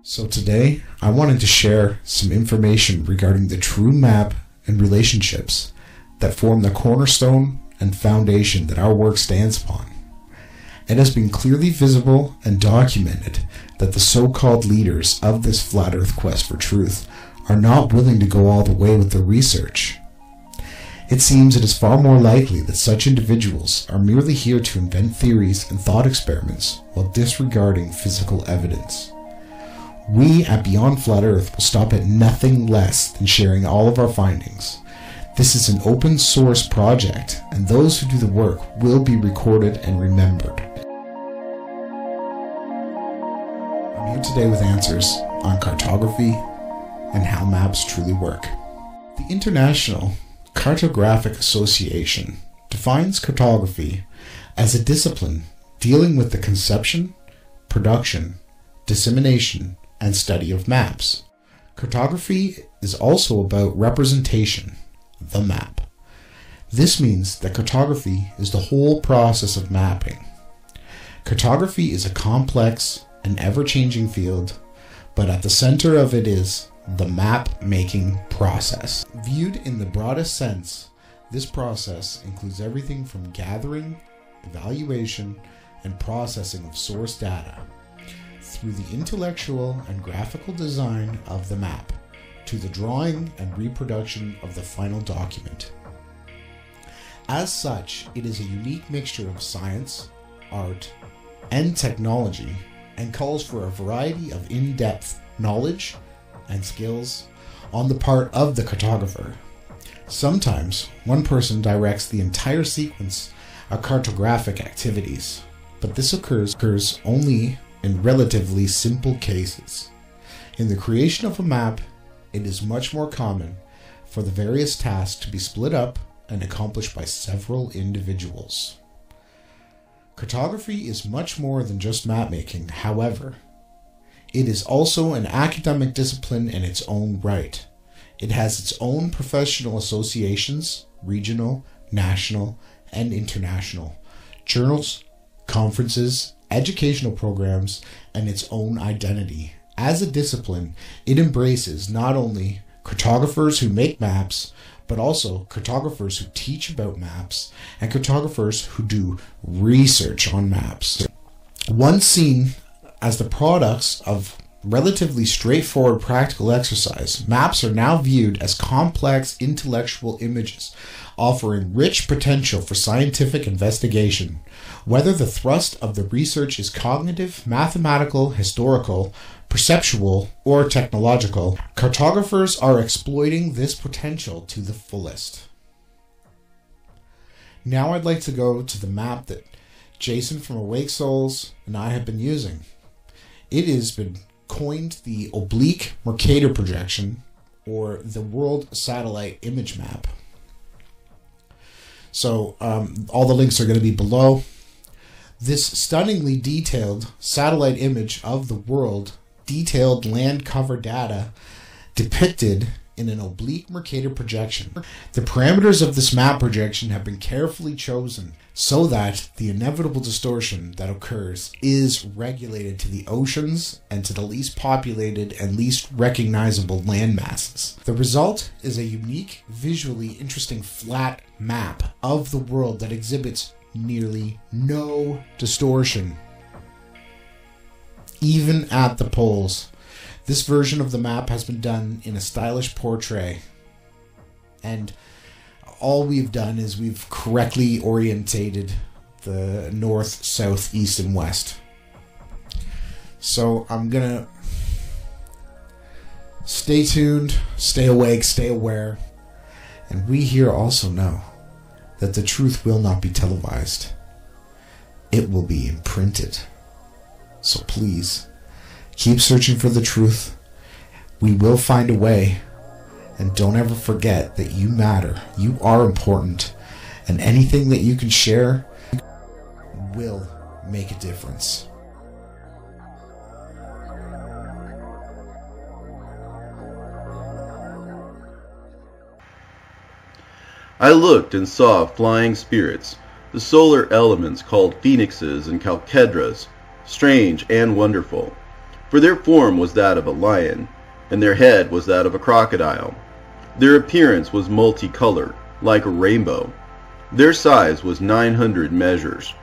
So today, I wanted to share some information regarding the true map and relationships that form the cornerstone and foundation that our work stands upon. It has been clearly visible and documented that the so-called leaders of this flat earth quest for truth are not willing to go all the way with their research. It seems it is far more likely that such individuals are merely here to invent theories and thought experiments while disregarding physical evidence. We at Beyond Flat Earth will stop at nothing less than sharing all of our findings. This is an open source project, and those who do the work will be recorded and remembered. I'm here today with answers on cartography and how maps truly work. The International Cartographic Association defines cartography as a discipline dealing with the conception, production, dissemination, and study of maps. Cartography is also about representation, the map. This means that cartography is the whole process of mapping. Cartography is a complex and ever-changing field, but at the center of it is the map-making process. Viewed in the broadest sense, this process includes everything from gathering, evaluation, and processing of source data, through the intellectual and graphical design of the map, to the drawing and reproduction of the final document. As such, it is a unique mixture of science, art, and technology, and calls for a variety of in-depth knowledge and skills on the part of the cartographer. Sometimes, one person directs the entire sequence of cartographic activities, but this occurs only in relatively simple cases. In the creation of a map, it is much more common for the various tasks to be split up and accomplished by several individuals. Cartography is much more than just map making, however. It is also an academic discipline in its own right. It has its own professional associations, regional, national, and international, journals, conferences, educational programs, and its own identity. As a discipline, it embraces not only cartographers who make maps, but also cartographers who teach about maps and cartographers who do research on maps. Once seen as the products of relatively straightforward practical exercise, maps are now viewed as complex intellectual images, offering rich potential for scientific investigation. Whether the thrust of the research is cognitive, mathematical, historical, perceptual, or technological, cartographers are exploiting this potential to the fullest. Now I'd like to go to the map that Jason from Awake Souls and I have been using. It has been coined the Oblique Mercator Projection, or the World Satellite Image Map. So all the links are going to be below. This stunningly detailed satellite image of the world, detailed land cover data depicted in an oblique Mercator projection. The parameters of this map projection have been carefully chosen so that the inevitable distortion that occurs is regulated to the oceans and to the least populated and least recognizable land masses. The result is a unique, visually interesting flat map of the world that exhibits nearly no distortion, even at the poles. This version of the map has been done in a stylish portrait, and all we've done is we've correctly orientated the north, south, east, and west. So I'm gonna stay tuned, stay awake, stay aware, and we here also know that the truth will not be televised. It will be imprinted. So please, keep searching for the truth. We will find a way. And don't ever forget that you matter. You are important. And anything that you can share will make a difference. I looked and saw flying spirits, the solar elements called phoenixes and chalkedras, strange and wonderful. For their form was that of a lion, and their head was that of a crocodile. Their appearance was multicolored, like a rainbow. Their size was 900 measures.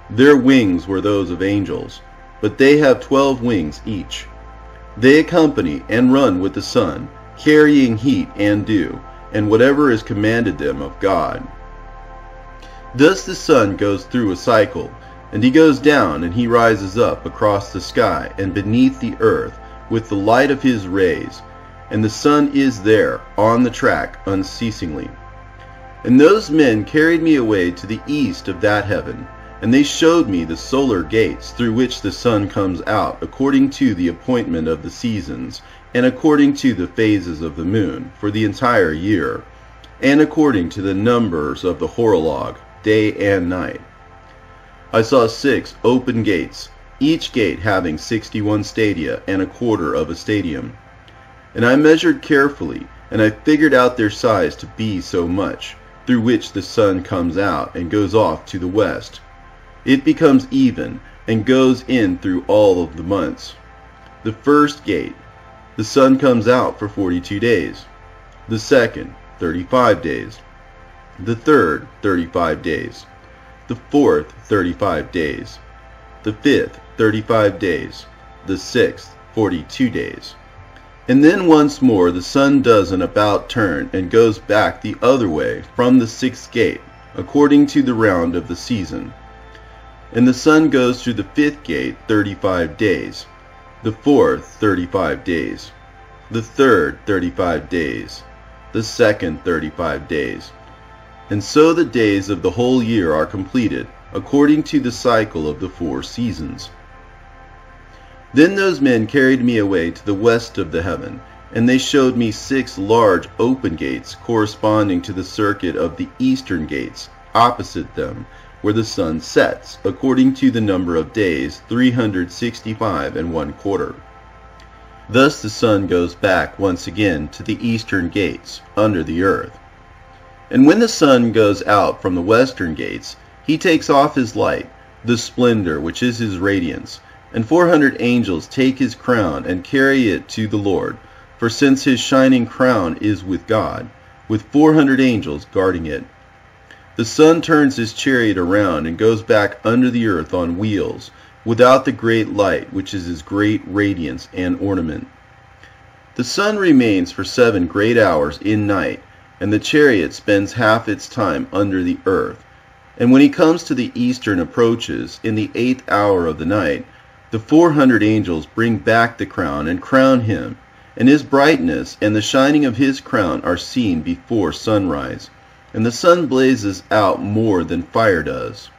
Their wings were those of angels, but they have 12 wings each. They accompany and run with the sun, carrying heat and dew, and whatever is commanded them of God. Thus the sun goes through a cycle, and he goes down and he rises up across the sky and beneath the earth with the light of his rays, and the sun is there on the track unceasingly. And those men carried me away to the east of that heaven, and they showed me the solar gates through which the sun comes out according to the appointment of the seasons, and according to the phases of the moon for the entire year, and according to the numbers of the horologe, day and night. I saw 6 open gates, each gate having 61 stadia and a quarter of a stadium. And I measured carefully, and I figured out their size to be so much, through which the sun comes out and goes off to the west. It becomes even, and goes in through all of the months. The first gate, the sun comes out for 42 days. The second, 35 days. The third, 35 days. The fourth, 35 days. The fifth, 35 days. The sixth, 42 days. And then once more the sun does an about turn and goes back the other way from the 6th gate, according to the round of the season. And the sun goes through the 5th gate 35 days, the 4th 35 days, the 3rd 35 days, the 2nd 35 days. And so the days of the whole year are completed, according to the cycle of the 4 seasons. Then those men carried me away to the west of the heaven, and they showed me 6 large open gates corresponding to the circuit of the eastern gates, opposite them, where the sun sets, according to the number of days, 365 1/4. Thus the sun goes back once again to the eastern gates, under the earth. And when the sun goes out from the western gates, he takes off his light, the splendor which is his radiance, and 400 angels take his crown and carry it to the Lord, for since his shining crown is with God, with 400 angels guarding it. The sun turns his chariot around and goes back under the earth on wheels, without the great light which is his great radiance and ornament. The sun remains for 7 great hours in night, and the chariot spends half its time under the earth. And when he comes to the eastern approaches, in the 8th hour of the night, the 400 angels bring back the crown and crown him, and his brightness and the shining of his crown are seen before sunrise, and the sun blazes out more than fire does.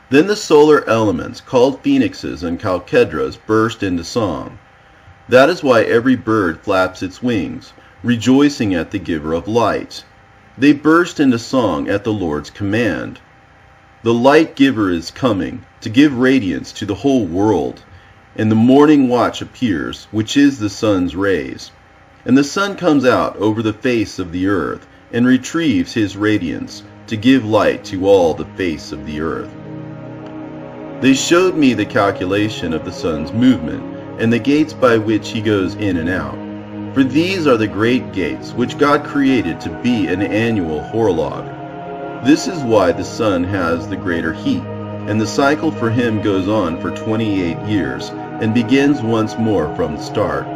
Then the solar elements, called phoenixes and chalcedras, burst into song. That is why every bird flaps its wings, rejoicing at the giver of light. They burst into song at the Lord's command. The light giver is coming, to give radiance to the whole world, and the morning watch appears, which is the sun's rays. And the sun comes out over the face of the earth, and retrieves his radiance, to give light to all the face of the earth. They showed me the calculation of the sun's movement, and the gates by which he goes in and out. For these are the great gates, which God created to be an annual horologe. This is why the sun has the greater heat, and the cycle for him goes on for 28 years, and begins once more from the start.